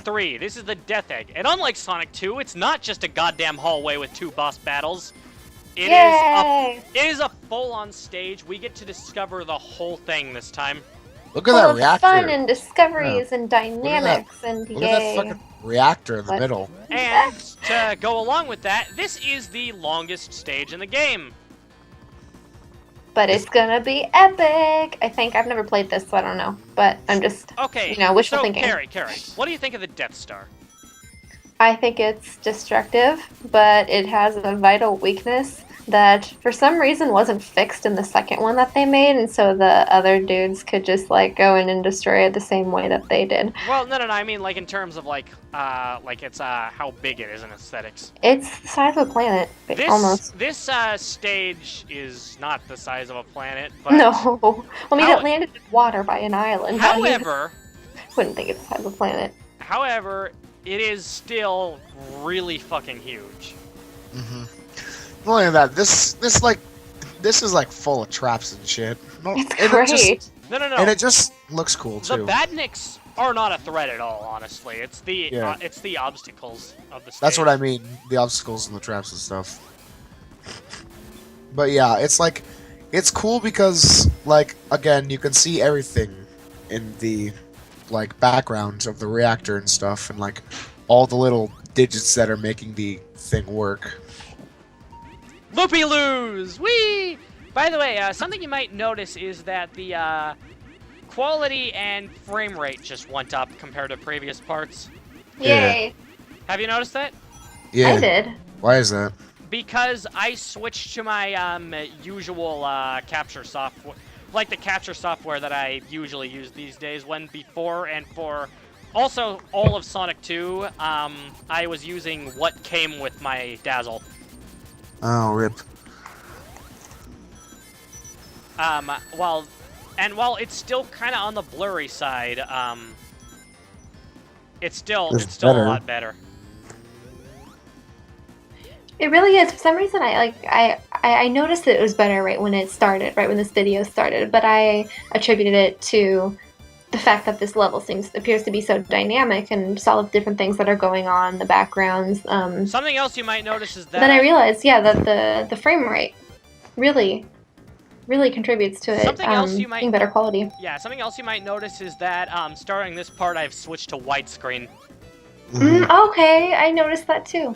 3. This is the Death Egg. And unlike Sonic 2, it's not just a goddamn hallway with 2 boss battles. It is a full-on stage. We get to discover the whole thing this time. Look at that reactor. Fun and discoveries and dynamics and Look at that fucking reactor in the middle. And to go along with that, this is the longest stage in the game. But it's gonna be epic. I think I've never played this, so I don't know. But I'm just wishful thinking. Kari, what do you think of the Death Star? I think it's destructive, but it has a vital weakness that for some reason wasn't fixed in the second one that they made, and so the other dudes could just like go in and destroy it the same way that they did. Well, no, I mean like in terms of like it's how big it is in aesthetics. It's the size of a planet, almost. This stage is not the size of a planet, but no. I mean, it landed in water by an island. However, I wouldn't think it's the size of a planet. However, it is still really fucking huge. Mm-hmm. Not only that, this is like full of traps and shit. It's great. No. And it just looks cool too. The badniks are not a threat at all, honestly. It's the obstacles of the stage. That's what I mean. The obstacles and the traps and stuff. But yeah, it's cool because like again, you can see everything in the like background of the reactor and stuff, and like all the little digits that are making the thing work. Loopy-loos! Whee! By the way, something you might notice is that the quality and frame rate just went up compared to previous parts. Yay! Yeah. Have you noticed that? Yeah. I did. Why is that? Because I switched to my usual capture software, like the capture software that I usually use these days. When before and for also all of Sonic 2, I was using what came with my Dazzle. Oh, rip. While it's still kind of on the blurry side, it's still a lot better. It really is. For some reason, I noticed that it was better right when it started, right when this video started. But I attributed it to the fact that this level appears to be so dynamic and just all of different things that are going on in the backgrounds. Something else you might notice is that. Then I realized, that the frame rate really contributes to it being better quality. Yeah, something else you might notice is that starting this part, I've switched to widescreen. Okay, I noticed that too.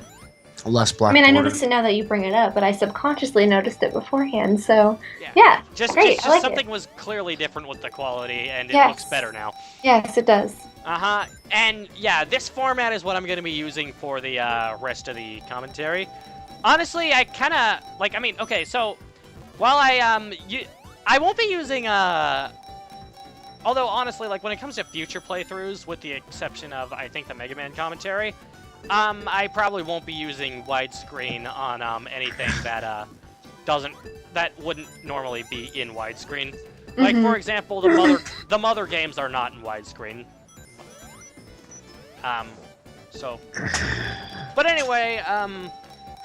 Less black. I mean, border. I noticed it now that you bring it up, but I subconsciously noticed it beforehand. So yeah, just great. Just something was clearly different with the quality, and it looks better now. Yes, it does. And yeah, this format is what I'm going to be using for the rest of the commentary. Honestly, I kind of like. I mean, okay, so while I won't be using although honestly, like when it comes to future playthroughs, with the exception of I think the Mega Man commentary. I probably won't be using widescreen on anything that wouldn't normally be in widescreen. Like for example, the mother games are not in widescreen. But anyway,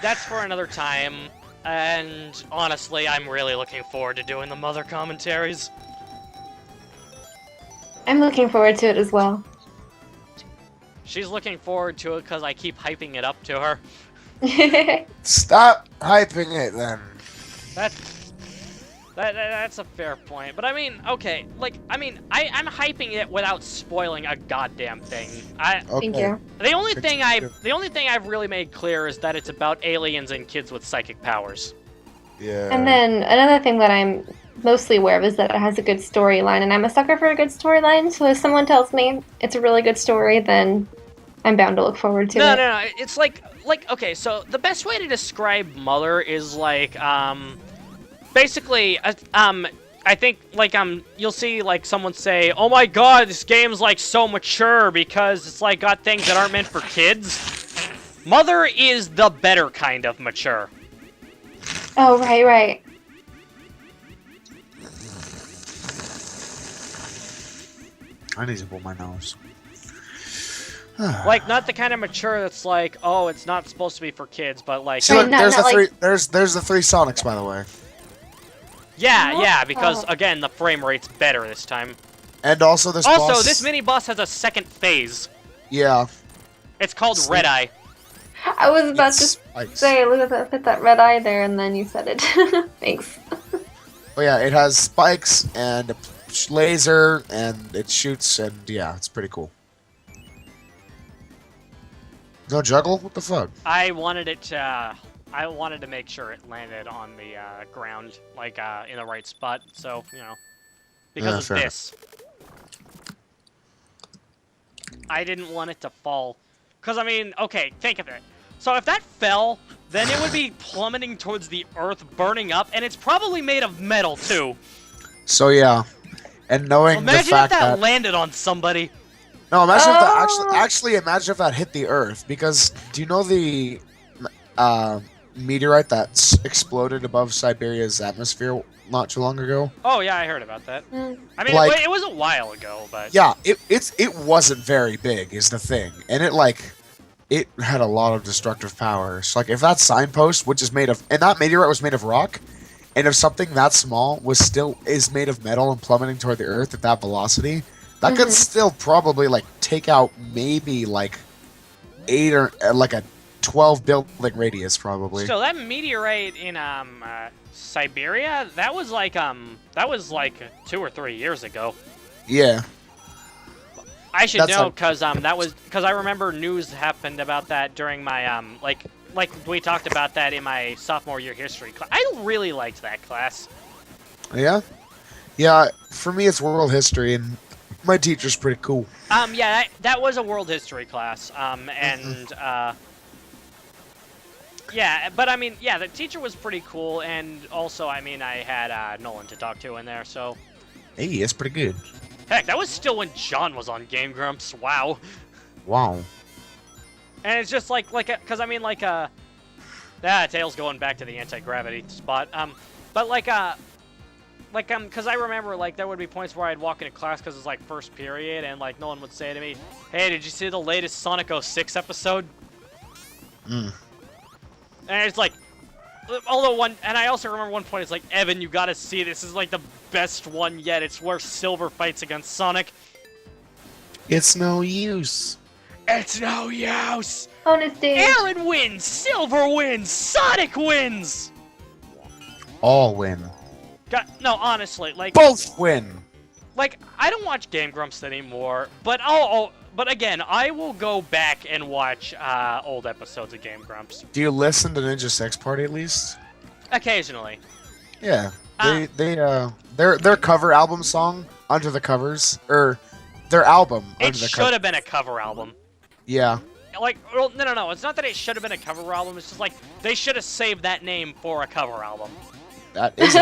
that's for another time. And honestly, I'm really looking forward to doing the mother commentaries. I'm looking forward to it as well. She's looking forward to it because I keep hyping it up to her. Stop hyping it then. That's a fair point. But I mean, okay, like, I mean, I'm hyping it without spoiling a goddamn thing. Thank you. The only thing I've really made clear is that it's about aliens and kids with psychic powers. Yeah. And then another thing that I'm mostly aware of is that it has a good storyline, and I'm a sucker for a good storyline, so if someone tells me it's a really good story, then I'm bound to look forward to it. No, it's like, okay, so the best way to describe Mother is like, basically, I think, like, you'll see, like, someone say, oh my god, this game's, like, so mature because it's, like, got things that aren't meant for kids. Mother is the better kind of mature. Oh, right. I need to pull my nose. Like, not the kind of mature that's like, oh, it's not supposed to be for kids, but like... See, look, there's the three Sonics, by the way. Yeah, because, again, the frame rate's better this time. And also this boss... this mini-boss has a second phase. Yeah. It's called red eye. I was about It's to spikes. say, look at that, put that red eye there, and then you said it. Thanks. Oh yeah, it has spikes and a laser, and it shoots, and yeah, it's pretty cool. No juggle? What the fuck? I wanted it to. I wanted to make sure it landed on the ground, like in the right spot. So because of fair this, I didn't want it to fall. Because I mean, okay, think of it. So if that fell, then it would be plummeting towards the earth, burning up, and it's probably made of metal too. So yeah, and knowing Imagine the fact if that that landed on somebody. no, imagine if that Oh. actually imagine if that hit the Earth, because do you know the meteorite that exploded above Siberia's atmosphere not too long ago? Oh yeah, I heard about that. Mm. I mean, Like- it was a while ago, but Yeah, it wasn't very big is the thing, and it had a lot of destructive power. So like if that signpost, which is made of, and that meteorite was made of rock, and if something that small is made of metal and plummeting toward the Earth at that velocity, that could Mhm. still probably like take out maybe like 8 or like a 12 building radius probably. still, that meteorite in Siberia, that was like 2 or 3 years ago. Yeah. I should That's know like- because I remember news happened about that during my like we talked about that in my sophomore year history class. I really liked that class. Yeah. Yeah, for me it's world history, and my teacher's pretty cool. Yeah, that was a world history class. And yeah, but I mean, yeah, the teacher was pretty cool, and also, I mean, I had Nolan to talk to in there, so Hey, it's pretty good. heck, that was still when John was on Game Grumps. Wow. Wow. And it's just because I mean, Tails going back to the anti-gravity spot. But because I remember, there would be points where I'd walk into class because it's, first period, and, no one would say to me, hey, did you see the latest Sonic 06 episode? Mm. And it's and I also remember one point, it's Evan, you gotta see this. This is, the best one yet. It's where Silver fights against Sonic. It's no use. It's no use! Bonus days. Aaron wins! Silver wins! Sonic wins! All win. No, honestly, Both win. I don't watch Game Grumps anymore, but but again, I will go back and watch old episodes of Game Grumps Do you listen to Ninja Sex Party at least? occasionally. Yeah. Their cover album song Under the Covers, or their album It Under the should Covers. have been a cover album. Yeah. No. It's not that it should have been a cover album. It's just they should have saved that name for a cover album. That is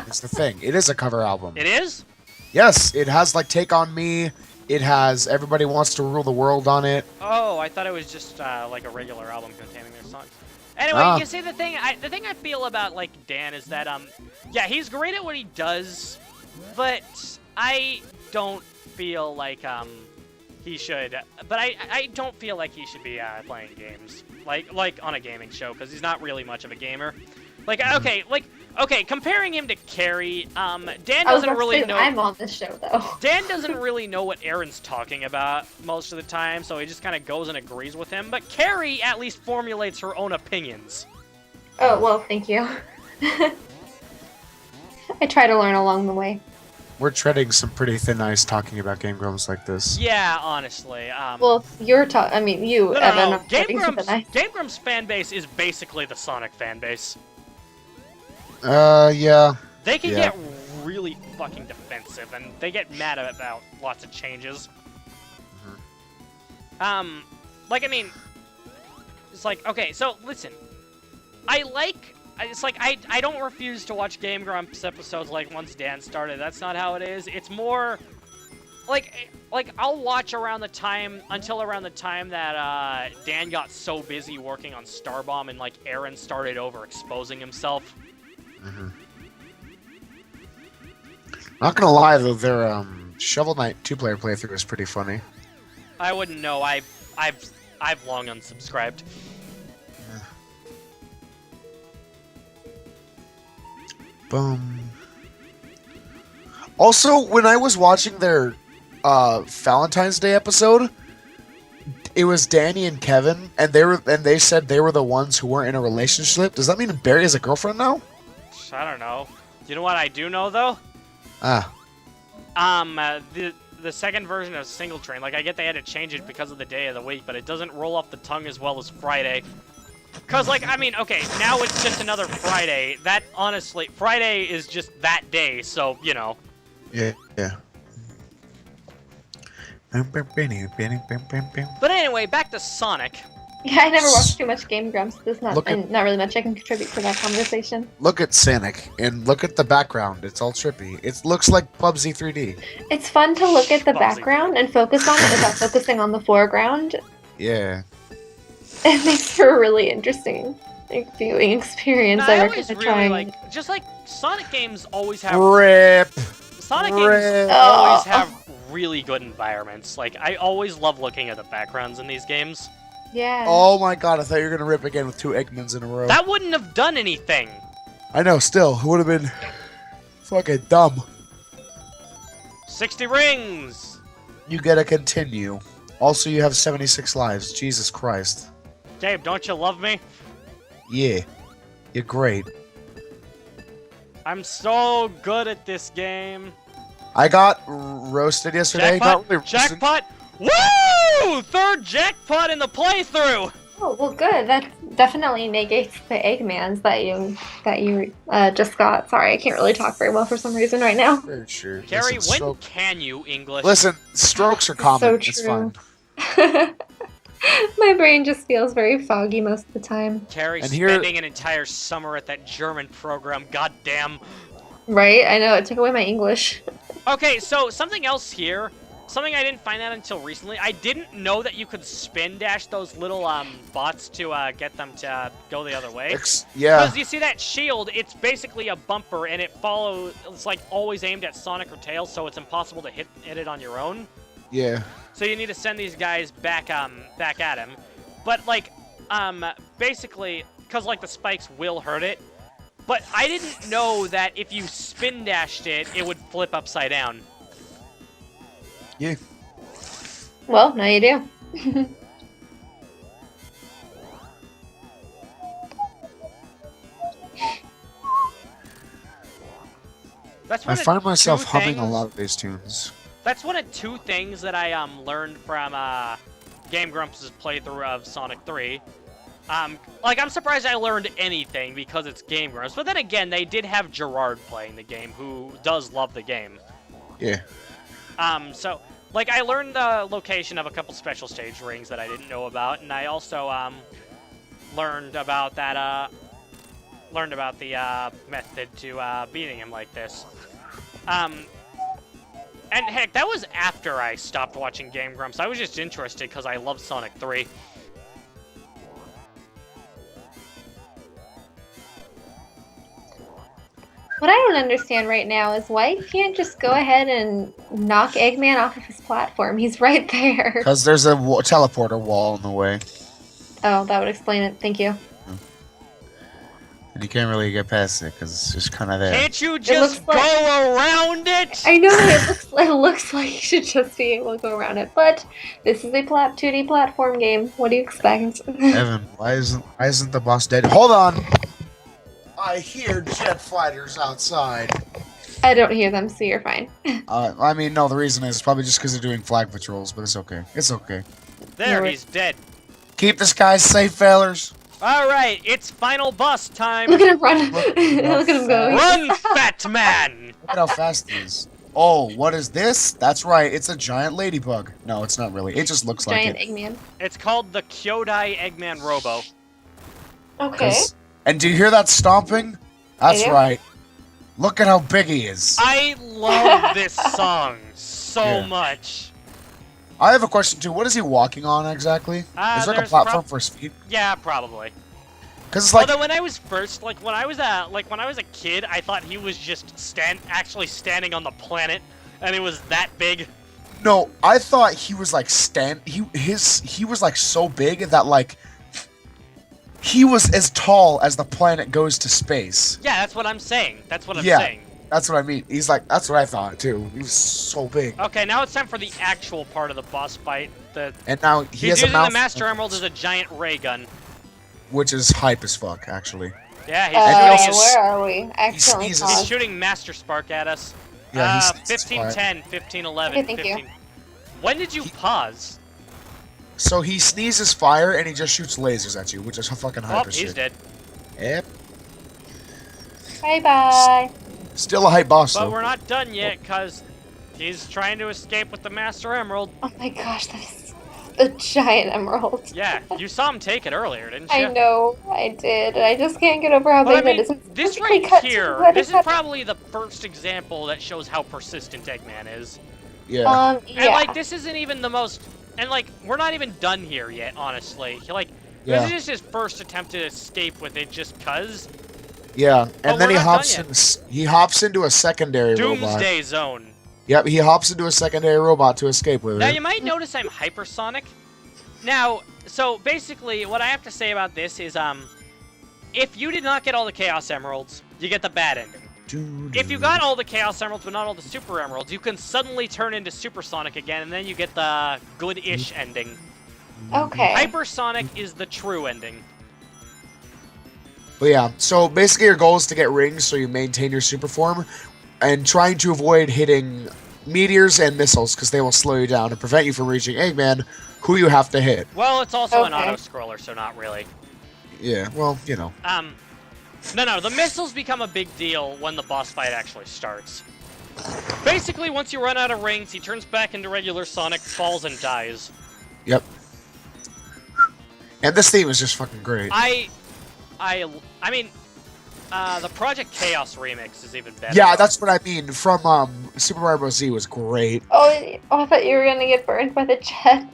it's the thing. It is a cover album. It is? Yes, it has Take on Me. It has Everybody Wants to Rule the World on it. Oh, I thought it was just a regular album containing their songs. Anyway, you see the thing I feel about Dan is that yeah, he's great at what he does, but I don't feel he should. But I don't feel like he should be playing games like on a gaming show because he's not really much of a gamer. Okay, comparing him to Kari, Dan I was doesn't about to really say, know. I'm on this show though. Dan doesn't really know what Aaron's talking about most of the time, so he just kind of goes and agrees with him. But Kari at least formulates her own opinions. Oh well, thank you. I try to learn along the way. We're treading some pretty thin ice talking about Game Grumps like this. Yeah, honestly. Well, you're I mean, you, no. Evan. are Game getting super nice. Grumps fan base is basically the Sonic fan base. Yeah. They can Yeah. get really fucking defensive, and they get mad about lots of changes. I mean, it's okay, so listen. I don't refuse to watch Game Grumps episodes once Dan started. That's not how it is. It's more I'll watch around the time that Dan got so busy working on Starbomb and Aaron started overexposing himself. Not gonna lie though, their Shovel Knight 2-player playthrough is pretty funny. I wouldn't know. I've long unsubscribed. Boom. Also, when I was watching their Valentine's Day episode, it was Danny and Kevin, and they said they were the ones who weren't in a relationship. Does that mean Barry has a girlfriend now? I don't know. You know what I do know though? Ah. The second version of Single Train, like I get they had to change it because of the day of the week, but it doesn't roll off the tongue as well as Friday. Cause like, I mean, okay, now it's just another Friday. That, honestly, Friday is just that day, so, you know. Yeah. But anyway, back to Sonic. Yeah, I never watched too much Game Grumps. There's not Look at- and not really much I can contribute to that conversation. Look at Sonic, and look at the background. It's all trippy. It looks like Bubsy 3D. It's fun to look at the Bubsy. background and focus on it without focusing on the foreground. Yeah. It makes for a really interesting viewing experience. No, I I recommend always really trying. like, just like Sonic games always have, Rip. Sonic Rip. games always have really good environments. Like, I always love looking at the backgrounds in these games. Yeah. Oh my god, I thought you were gonna rip again with 2 Eggmans in a row. That wouldn't have done anything. I know, still, it would have been fucking dumb. 60 rings. You gotta continue. Also, you have 76 lives. Jesus Christ. Gabe, don't you love me? Yeah. You're great. I'm so good at this game. I got roasted yesterday. Jackpot! Not really roasted. Jackpot! Woo! Third jackpot in the playthrough! Oh well, good. That definitely negates the Eggmans that you just got. Sorry, I can't really talk very well for some reason right now. Very sure. Kari, Listen, when can you English? Listen, strokes are common. So It's true. fine. My brain just feels very foggy most of the time. Kari And here- spending an entire summer at that German program, goddamn. Right? I know, it took away my English. Okay, so something else here. Something I didn't find out until recently. I didn't know that you could spin dash those little bots to get them to go the other way. Yeah. Because you see that shield, it's basically a bumper, and it's like always aimed at Sonic or Tails, so it's impossible to hit it on your own. Yeah. So you need to send these guys back at him. But like, basically, because like the spikes will hurt it. But I didn't know that if you spin dashed it, it would flip upside down. Yeah. Well, now you do. That's I one of find myself two humming a things- lot of these tunes. That's one of 2 things that I learned from Game Grumps' playthrough of Sonic 3. Like, I'm surprised I learned anything because it's Game Grumps. But then again, they did have Gerard playing the game, who does love the game. Yeah. So, like, I learned the location of a couple special stage rings that I didn't know about, and I also, learned about that, the method to, beating him like this. And heck, that was after I stopped watching Game Grumps. I was just interested because I love Sonic 3. What I don't understand right now is why you can't just go ahead and knock Eggman off of his platform. He's right there. Because there's a teleporter wall in the way. Oh, that would explain it. Thank you. And you can't really get past it because it's just kind of there. Can't you just looks like- go around it? I know it looks like you should just be able to go around it, but this is a 2D platform game. What do you expect? Evan, why isn't the boss dead? Hold on! I hear jet fighters outside. I don't hear them, so you're fine. I mean, no, the reason is probably just because they're doing flag patrols, but it's okay. It's okay. There, No, he's dead. Keep the skies safe, fellers. Alright, it's final boss time. Look at him run. Look Look at him go. Run, fat man! Look at how fast it is. Oh, what is this? That's right, it's a giant ladybug. No, it's not really. It just looks Giant like it. Eggman. It's called the Kyodai Eggman Robo. Okay. And do you hear that stomping? That's I do. right. Look at how big he is. I love this song so Yeah. much. I have a question too. What is he walking on exactly? Is there like a there's platform for his feet? Yeah, probably. Because it's like, Although when I was when I was a kid, I thought he was just actually standing on the planet, and it was that big. no, I thought he was like he was like so big that like he was as tall as the planet goes to space. Yeah, that's what I'm saying. That's what I'm Yeah. saying. That's what I mean. He's like, that's what I thought too. He was so big. Okay, now it's time for the actual part of the boss fight. And now he He's has a using the mouth, Master Emerald as a giant ray gun. which is hype as fuck, actually. Yeah, And he he's also where are we? Accidentally sneezes. he's paused. shooting Master Spark at us. Yeah, he's 1510, 1511, Okay, thank you. 15. When did you pause? So he sneezes fire and he just shoots lasers at you, which is fucking Oh, hyper he's shit. dead. Yep. Bye-bye. Still a hype boss, But though. we're not done yet, because he's trying to escape with the Master Emerald. Oh my gosh, that's a giant emerald. Yeah, you saw him take it earlier, didn't you? I know, I did. I just can't get over how But I big mean, that is. this Quickly right cut to here, where this they is cut- probably the first example that shows how persistent Eggman is. Yeah. yeah. And, like, this isn't even the most... And, like, we're not even done here yet, honestly. Like, Yeah. this is just his first attempt to escape with it just cuz. Yeah. And then we're he not done he hops into a secondary robot. Doomsday Zone. Yep, he hops into a secondary robot to escape with Now, it. you might notice I'm hypersonic. Now, so, basically, what I have to say about this is, if you did not get all the Chaos Emeralds, you get the bad ending. If you got all the Chaos Emeralds but not all the Super Emeralds, you can suddenly turn into Supersonic again, and then you get the good-ish ending. Okay. Hypersonic is the true ending. But yeah, so basically your goal is to get rings so you maintain your super form, and trying to avoid hitting meteors and missiles because they will slow you down and prevent you from reaching Eggman, who you have to hit. Well, it's also an Okay. auto-scroller, so not really. Yeah, well, you know. No, the missiles become a big deal when the boss fight actually starts. Basically, once you run out of rings, he turns back into regular Sonic, falls, and dies. Yep. And this theme is just fucking great. I mean, the Project Chaos remix is even better. Yeah, that's what I mean. From Super Mario Bros. Z was great. Oh, I thought you were gonna get burned by the jet.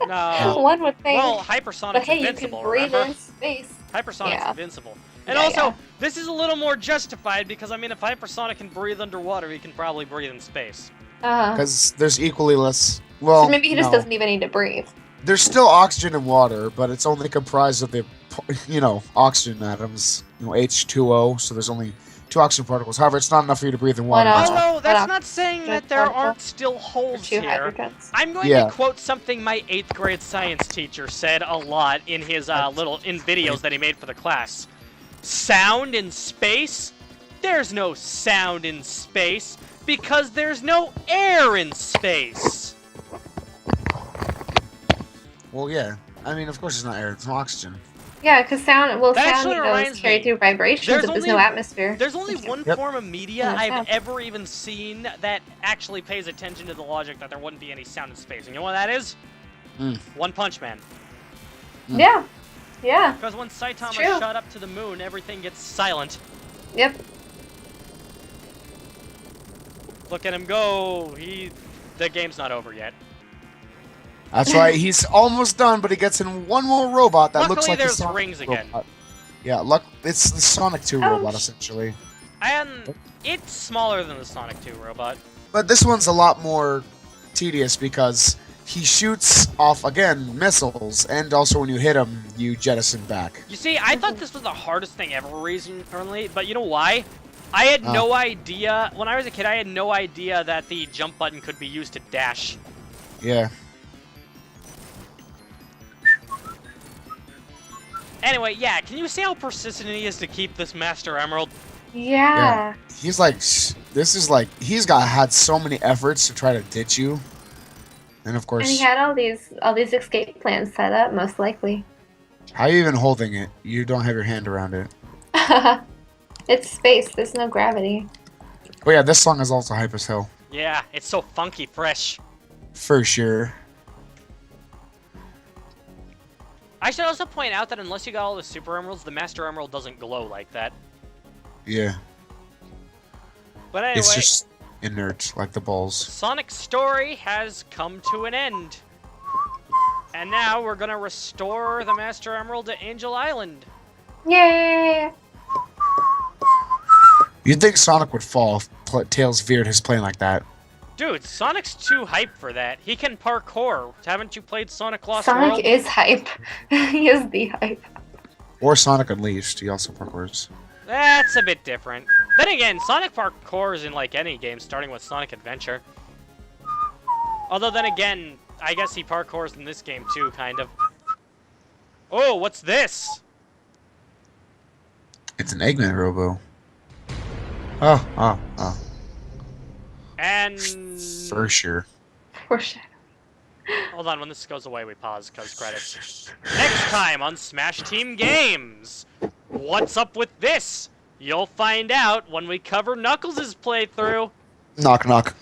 No. One would think. Well, but Hypersonic's hey, you can invincible, breathe remember? in space. Hypersonic's Yeah. invincible. And Yeah, also, yeah. this is a little more justified because, I mean, if Hypersonic can breathe underwater, he can probably breathe in space. Because there's equally less... Well, So maybe he just no. doesn't even need to breathe. There's still oxygen in water, but it's only comprised of the, oxygen atoms, H2O, so there's only 2 oxygen particles. However, it's not enough for you to breathe in water. Why That's not? all. Although, that's Hold on. not saying that Just there particle. aren't still Or holes 2 here. hydrogens. I'm going Yeah. to quote something my 8th grade science teacher said a lot in his in videos that he made for the class. Sound in space? There's no sound in space because there's no air in space. Well, yeah. I mean, of course it's not air, it's no oxygen. Yeah, because sound That sound actually reminds goes carried me. through vibrations There's if there's only- no atmosphere. There's only one Yep. form of media Yeah, I've sound. ever even seen that actually pays attention to the logic that there wouldn't be any sound in space. And you know what that is? One Punch Man. Yeah. Yeah. Because when Saitama true. shot up to the moon, everything gets silent. Yep. Look at him go. The game's not over yet. That's right, he's almost done, but he gets in one more robot that looks Luckily, like the there's Sonic rings again. robot. Yeah, it's the Sonic 2 robot, essentially. And it's smaller than the Sonic 2 robot. But this one's a lot more tedious because he shoots off, again, missiles, and also when you hit him, you jettison back. You see, I thought this was the hardest thing ever recently, but you know why? I had no idea, when I was a kid, I had no idea that the jump button could be used to dash. Yeah. Anyway, yeah, can you see how persistent he is to keep this Master Emerald? Yeah. He's like, he's had so many efforts to try to ditch you. And of course, And he had all these escape plans set up, most likely. how are you even holding it? You don't have your hand around it. It's space. There's no gravity. Oh yeah, this song is also hype as hell. Yeah, it's so funky fresh. For sure. I should also point out that unless you got all the Super Emeralds, the Master Emerald doesn't glow like that. Yeah. But anyway, It's just inert, like the balls. Sonic's story has come to an end. And now we're gonna restore the Master Emerald to Angel Island. Yay! You'd think Sonic would fall if Tails veered his plane like that. Dude, Sonic's too hype for that. He can parkour. Haven't you played Sonic Lost World? Sonic is hype. He is the hype. Or Sonic Unleashed, he also parkours. That's a bit different. Then again, Sonic parkours in like any game, starting with Sonic Adventure. Although then again, I guess he parkours in this game too, kind of. Oh, what's this? It's an Eggman robo. Oh. And... For sure. Foreshadow. Hold on, when this goes away, we pause, because credits. Next time on Smash Team Games! What's up with this? You'll find out when we cover Knuckles' playthrough. Knock knock.